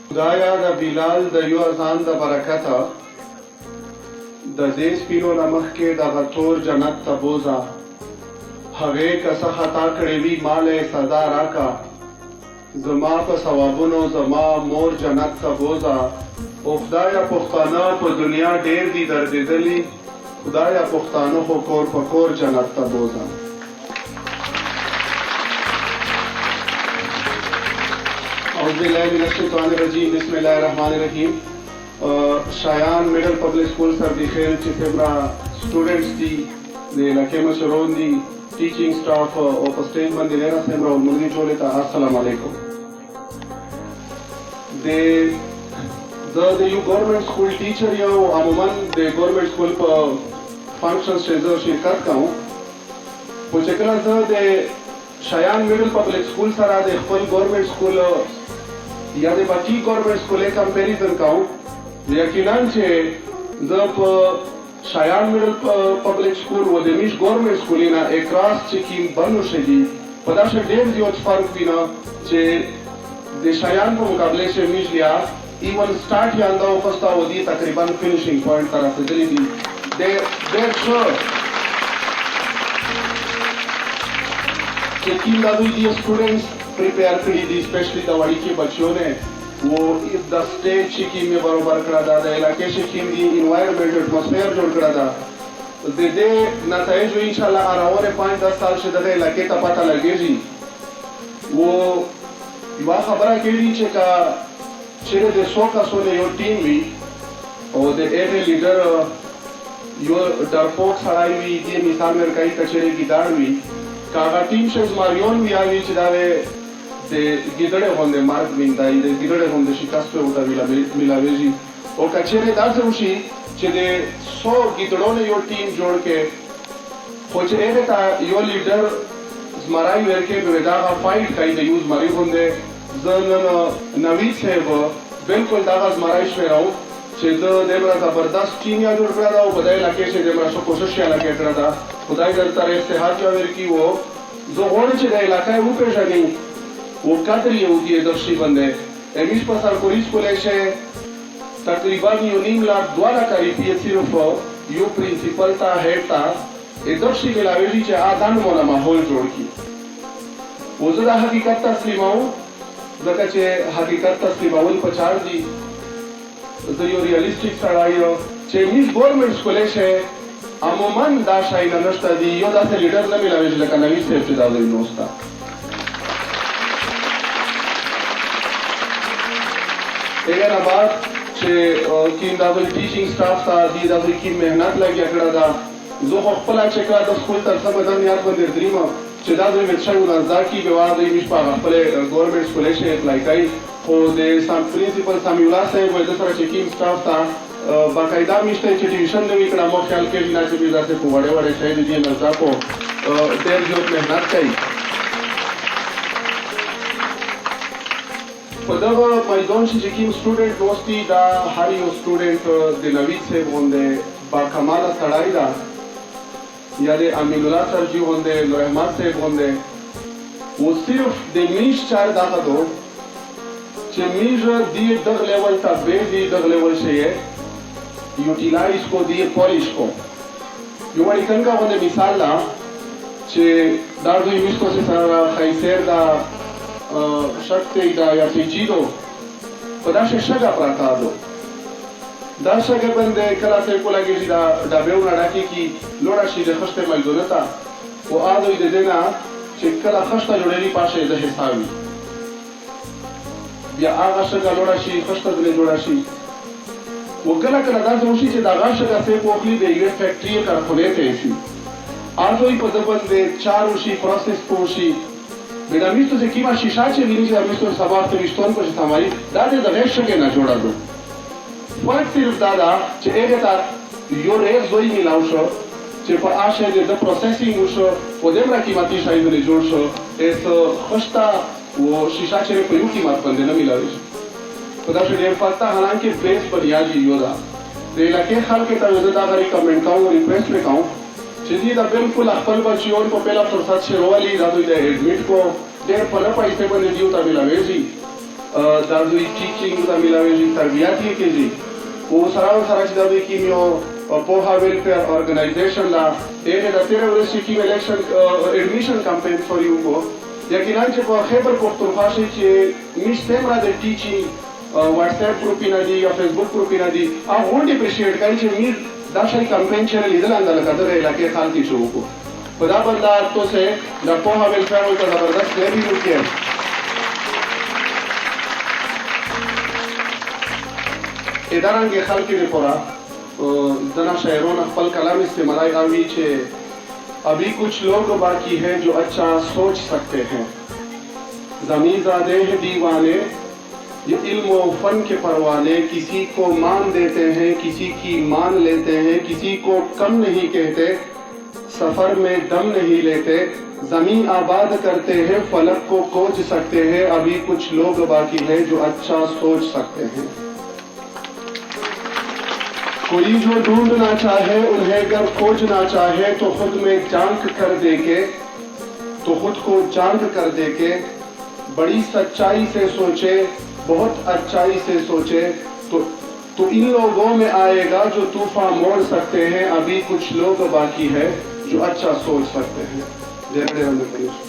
خدایا د بلال د یو اذان د برکته د دې سپینو نه مخکې دغه تور جنت ته بوځه هغې که څه خطا کړې وي ماله یې سزا راکه زما په ثوابونو زما مور جنت ته بوځه او خدایا پښتانه په دنیا ډېر دي دردېدلي خدایا پښتانه خو کور په کور جنت ته بوځه اعوذ باللہ من الشیطان الرجیم بسم اللہ الرحمن الرحیم شایان میڈل پبلک سکول سر دی خیل چې سمرا سټوډنټس دي د علاقې مشرون دي ټیچینګ سټاف او په سټیج باندې لري سمرا موږ ټول ته السلام علیکم د یو ګورنمنت سکول ټیچر یو عموما د ګورنمنت سکول په فنکشنز کې زه شرکت کوم خو چې کله زه د شایان میډل پبلک سکول سره د خپل ګورنمنت سکول یا د باقي ګورنمنت سکولې کمپیریزن کوم یقینا چې زه په شایان میډل پبلک سکول و د میش ګورنمنت سکول نه اکراس چې کوم بنو شدي په داسې ډېر زیات فرق وینم چې د شایان په مقابله کې میش لیا ایون سٹارٹ یاندا او فستا و دي تقریبا فینیشینګ پوینټ تر رسیدلی دي ډېر ښه कि किन दादू जी students prepare करी दी स्पेशली दवाई के बच्चों ने वो द स्टेज शिकीम में बरोबर करा था इलाके शिकीम दी इन्वायरमेंट एटमॉस्फेयर जोड़ करा था दे नतीजे जो इंशाल्लाह आरावरे 5-10 साल से दे इलाके का पता लगेगी वो युवा खबर के लिए का चेहरे दे 100 का सोने यो टीम भी और दे एरे लीडर यो डरपोक सड़ाई हुई ये मिसाल में कई कचरे की दाड़ हुई कागा टीम शेज मारियोन भी आवी चिदावे दे गिदड़े होंदे मार्ग बिंदाई दे गिदड़े होंदे शिकस्त पे उठा मिलावेजी और कचेरे दासे उशी चे दे 100 गिदड़ों ने यो टीम जोड़ के खोचे एरे ता यो लीडर मराई वेरके बेदागा फाइट काई दे यूज मारी होंदे जन नवीद से वो बिल्कुल दागा मराई शेराऊ चे दे देमरा जबरदस्त टीम या जोड़ करा था वो बदाई लाके से देमरा सो कोशिश या लाके करा था खुदाई करता रहे इस्तेहाद जावेर की वो जो होने चाहिए इलाका है वो पेशा नहीं वो कातरी है वो की दर्शी बंदे एमिश पसार कोरिस को लेशे तकरीबन यूनिम लाख द्वारा करी थी सिर्फ यू प्रिंसिपल था हेड था ये दर्शी के लावेजी चे आदान मोला माहौल जोड़ की वो ज़रा हकीकत तस्लीमाऊ ज़रा चे हकीकत तस्लीमाउल पचार दी तो यो रियलिस्टिक सड़ाइयो चे मिस गवर्नमेंट को लेशे عموماً دا شای ننشتا دی یو دا سے لیڈر نمیلاویش لکا نوی سیف چی دا دی نوستا اگر آباد چه کیم دا دی ٹیچنگ سٹاف تا دی دا دی کیم محنت لگی اکڑا دا زو خپلا چکلا دا سکول تر سمدن یاد بندر دریما چه دا دی ویچشای ونازدار کی بیوار دی میش پا خپل گورنمنٹ سکولی شے اپلائی کئی خو دی پرنسپل سامیولا سے ویدہ سر چه کیم سٹاف تا باقاعده میشته چې ټیوشن نوي کړه مو خیال کې نه چې بیا ځکه په وړه وړه شي دي نه ځکو ډېر زیات مهنت کوي په دغه میدان چې کوم سټوډنټ دوستي دا هر یو سټوډنټ د نوید سے باندې با کمال سړای دا یا د امین الله سر جی باندې نور احمد سے باندې و صرف د میش چار دغه دو چې میش دی دغه لیول ته به دی دغه لیول شي यूटिलाइज को दिए पॉलिश को यो वाली कंका वने मिसाल ला चे दार दो इमिस को से सारा खैसेर दा शक्ति दा या फिजीदो पदा से शगा प्राता दो दा शगा बंदे कला से को लगे दा दा बेउना डाकी की लोड़ा शी दे खस्ते मल दोनता वो आदो दे देना चे कला खस्ता जोड़ेली पाशे दे हिसाबी या आगा शगा लोड़ा शी खस्ता दे जोड़ा शी वो कला कला दास उसी से दागाश का से पोखली दे ये फैक्ट्री का खोले थे इसी आज वही पदबन दे चार उसी प्रोसेस पोशी बेटा मिस्तो से कीमा शीशा से विनी से मिस्तो सबार से मिस्टोन को हमारी दादे दवेश के ना जोड़ा दो फर्क सिर्फ दादा चे एक ता यो रेस जोई मिलाउ शो चे पर आशे दे द प्रोसेसिंग उशो वो देमरा कीमती शायद ने जोड़ शो एस खस्ता वो शीशा से पे यू कीमत बंदे न मिलावे खुदा से देव पता हालांकि बेस बुनियादी योदा दे इलाके खाल के तवज्जो दा गरी कमेंट काऊं रिक्वेस्ट में काऊं चीज़ी दा बिल्कुल अखपल बच्चियों को पहला फुर्सत से रोवाली दा दो एडमिट को der până pe este bine diu ta milaveji dazu teaching ta milaveji tarbiyati keji o sarau sarach da be kimio poha welfare organization la ene da tere vresi kim election admission campaign for you ko yakinan che po Khyber Pakhtunkhwa che mistemra de teaching WhatsApp group ina di या Facebook group ina di a won't appreciate kai che mir da shai campaign che lidal andal kadar ilake khal ki show ko खुदा बंदा तो से न पोहा वेलफेयर का जबरदस्त दे भी रुके इदारंगे खाल की रिपोरा जना शहरों न खपल कलाम इस्तेमाल आवी छे अभी कुछ लोग बाकी हैं जो अच्छा सोच सकते हैं ज़मीज़ादे हैं दीवाने ये इल्म और फन के परवाने किसी को मान देते हैं किसी की मान लेते हैं किसी को कम नहीं कहते सफर में दम नहीं लेते जमीन आबाद करते हैं फलक को कोच सकते हैं अभी कुछ लोग बाकी हैं जो अच्छा सोच सकते हैं कोई जो ढूंढना चाहे उन्हें अगर खोजना चाहे तो खुद में झांक कर देके तो खुद को झांक कर देके बड़ी सच्चाई से सोचे बहुत अच्छाई से सोचे तो इन लोगों में आएगा जो तूफान मोड़ सकते हैं अभी कुछ लोग बाकी है जो अच्छा सोच सकते हैं। जय